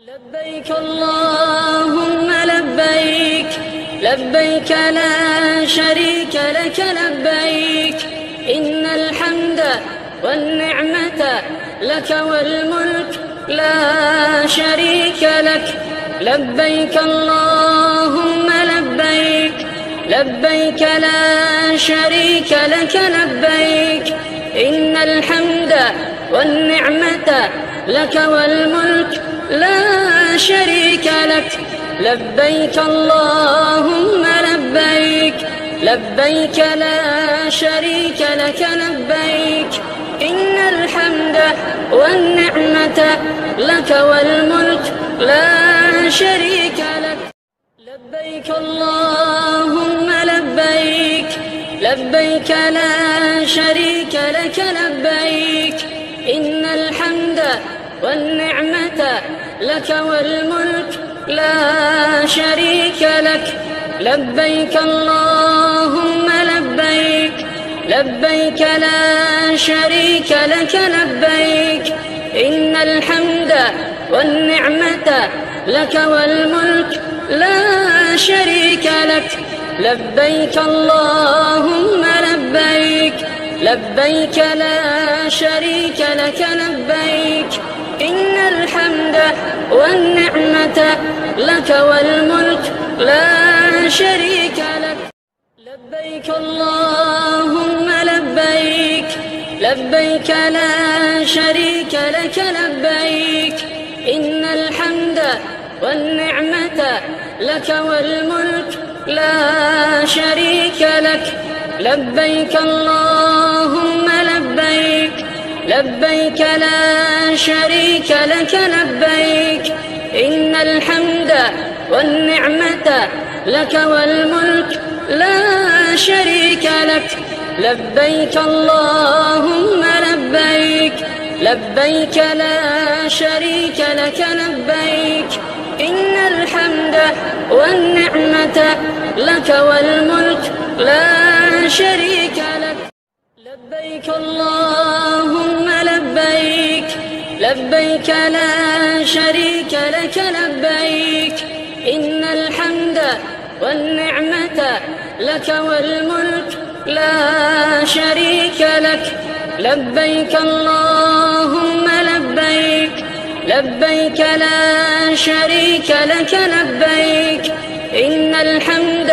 لبيك اللهم لبيك، لبيك لا شريك لك لبيك، إن الحمد والنعمة لك والملك لا شريك لك. لبيك اللهم لبيك، لبيك لا شريك لك لبيك، إن الحمد والنعمة لك والملك لا شريك لك. لبيك اللهم لبيك، لبيك لا شريك لك لبيك، إن الحمد والنعمة لك والملك لا شريك لك. لبيك اللهم لبيك، لبيك لا شريك لك لبيك، إن الحمد والنعمة لك والملك لا شريك لك. لبيك اللهم لبيك، لبيك لا شريك لك لبيك، إن الحمد والنعمة لك والملك لا شريك لك. لبيك اللهم لبيك، لبيك لا شريك لك لبيك، إن الحمد والنعمة لك والملك لا شريك لك. لبيك اللهم لبيك، لبيك لا شريك لك لبيك، إن الحمد والنعمة لك والملك لا شريك لك. لبيك اللهم لبيك، لبيك لا شريك لك لبيك، إن الحمد والنعمة لك والملك لا شريك لك. لبيك اللهم لبيك، لبيك لا شريك لك لبيك، إن الحمد والنعمة لك والملك لا شريك لك. لبيك اللهم لبيك، لبيك لا شريك لك لبيك، إن الحمد والنعمة لك والملك لا شريك لك. لبيك اللهم لبيك، لبيك لا شريك لك لبيك، إن الحمد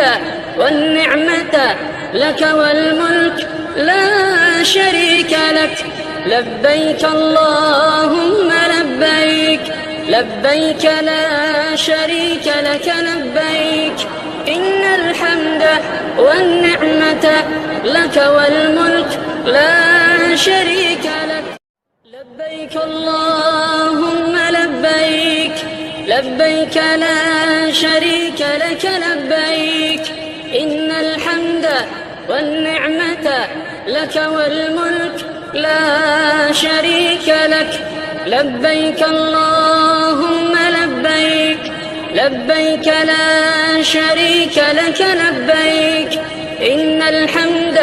والنعمة لك والملك لا شريك لك. لبيك اللهم لبيك، لبيك لا شريك لك لبيك، إن الحمد والنعمة لك والملك لا شريك لك. لبيك اللهم لبيك، لبيك لا شريك لك لبيك، إن الحمد والنعمة لك والملك لا شريك لك. لبيك اللهم لبيك، لبيك لا شريك لك لبيك، إن الحمد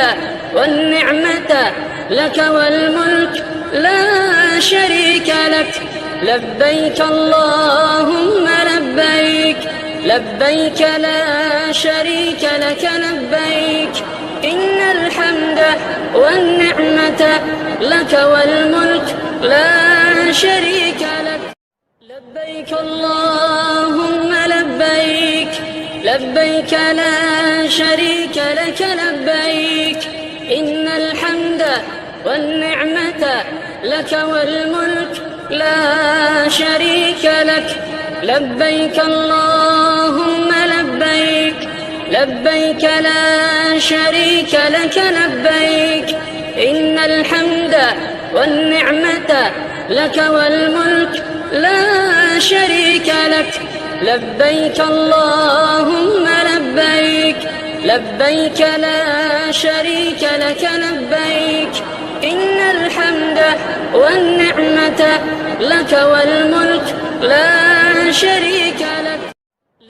والنعمة لك والملك لا شريك لك. لبيك اللهم لبيك، لبيك لا شريك لك لبيك، إن الحمد والنعمة لك والملك لا شريك لك. لبيك اللهم لبيك، لبيك لا شريك لك لبيك، إن الحمد والنعمة لك والملك لا شريك لك. لبيك اللهم لبيك، لبيك لا شريك لك لبيك، إن الحمد والنعمة لك والملك لا شريك لك. لبيك اللهم لبيك، لبيك لا شريك لك لبيك، إن الحمد والنعمة لك والملك لا شريك لك.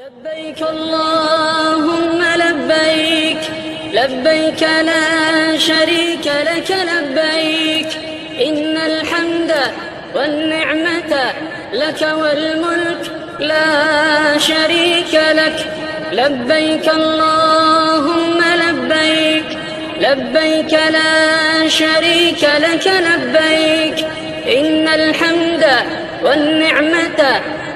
لبيك اللهم لبيك، لبيك لا شريك لك لبيك، إن الحمد والنعمة لك والملك لا شريك لك. لبيك اللهم لبيك، لبيك لا شريك لك لبيك، إن الحمد والنعمة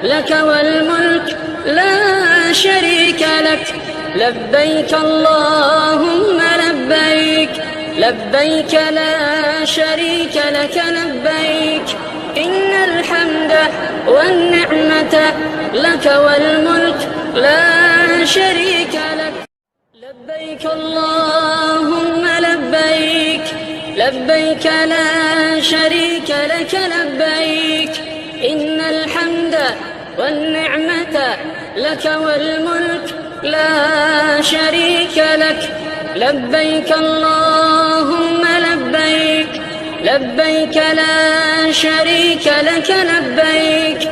لك والملك لا شريك لك. لبيك اللهم لبيك، لبيك لا شريك لك لبيك، إن الحمد والنعمة لك والملك لا شريك لك. لبيك اللهم لبيك، لبيك لا شريك لك لبيك، إن الحمد والنعمة لك والملك لا شريك لك. لبيك اللهم لبيك، لبيك لا شريك لك لبيك،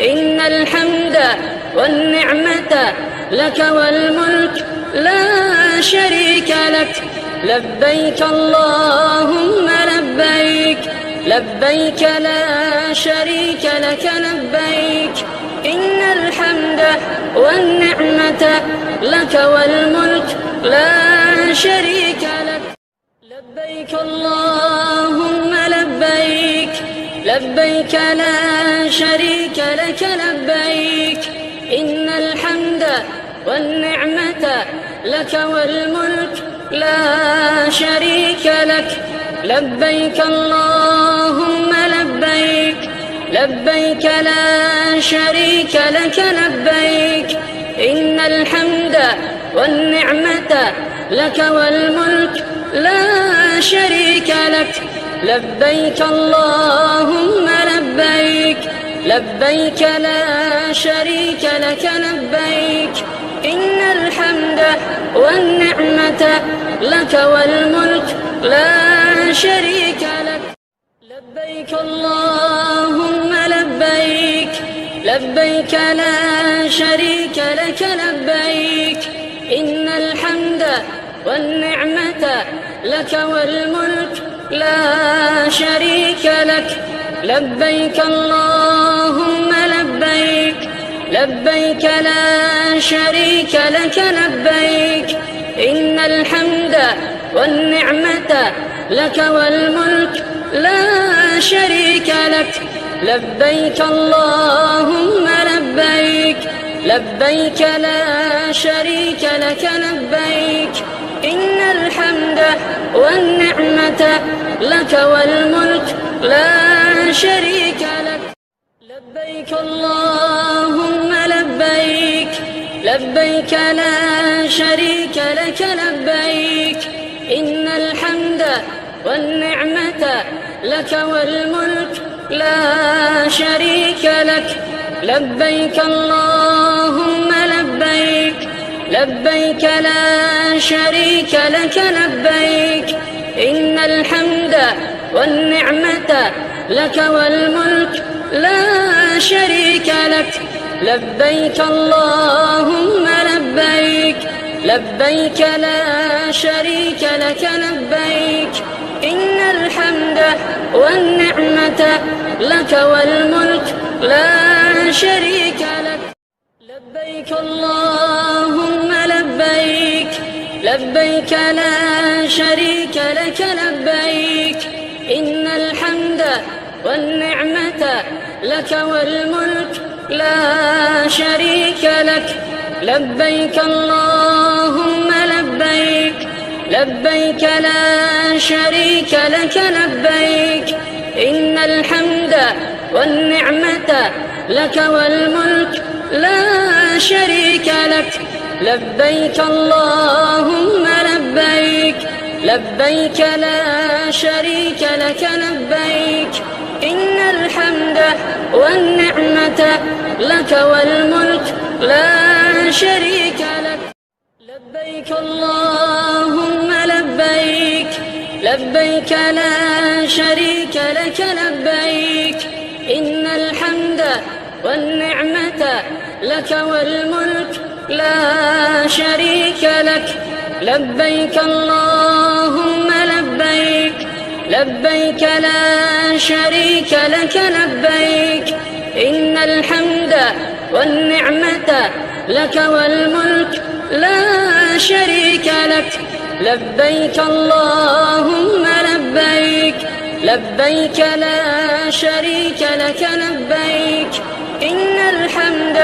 إن الحمد والنعمة لك والملك لا شريك لك. لبيك اللهم لبيك، لبيك لا شريك لك لبيك، إن الحمد والنعمة لك والملك لا شريك لك. لبيك اللهم لبيك، لبيك لا شريك لك لبيك، إن الحمد والنعمة لك والملك لا شريك لك. لبيك اللهم لبيك، لبيك لا شريك لك لبيك، إن الحمد والنعمة لك والملك لا شريك لك. لبيك اللهم لبيك، لبيك لا شريك لك لبيك، إن الحمد والنعمة لك والملك لا شريك لك. لبيك اللهم لبيك، لبيك لا شريك لك لبيك، إن الحمد والنعمة لك والملك لا شريك لك. لبيك اللهم لبيك، لبيك لا شريك لك لبيك، إن الحمد والنعمة لك والملك لا شريك لك. لبيك اللهم لبيك، لبيك لا شريك لك لبيك، إن الحمد والنعمة لك والملك لا شريك لك. لبيك اللهم لبيك، لبيك لا شريك لك لبيك، إن الحمد والنعمة لك والملك لا شريك لك. لبيك اللهم لبيك، لبيك لا شريك لك لبيك، إن الحمد والنعمة لك والملك لا شريك لك. لبيك اللهم لبيك، لبيك لا شريك لك لبيك، إن الحمد والنعمة لك والملك لا شريك لك. لبيك اللهم لبيك، لبيك لا شريك لك لبيك، إن الحمد والنعمة لك والملك لا شريك لك. لبيك اللهم لبيك، لبيك لا شريك لك لبيك، إن الحمد والنعمة لك والملك لا شريك لك. لبيك اللهم لبيك، لبيك لا شريك لك لبيك، إن الحمد والنعمة لك والملك لا شريك لك. لبيك اللهم لبيك، لبيك لا شريك لك لبيك، إن الحمد والنعمة لك والملك لا شريك لك. لبيك اللهم لبيك، لبيك لا شريك لك لبيك إن الحمد والنعمة لك والملك لا شريك لك لبيك اللهم لبيك لبيك لا شريك لك لبيك إن الحمد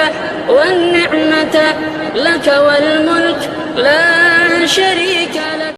والنعمة لك والملك لا شريك لك.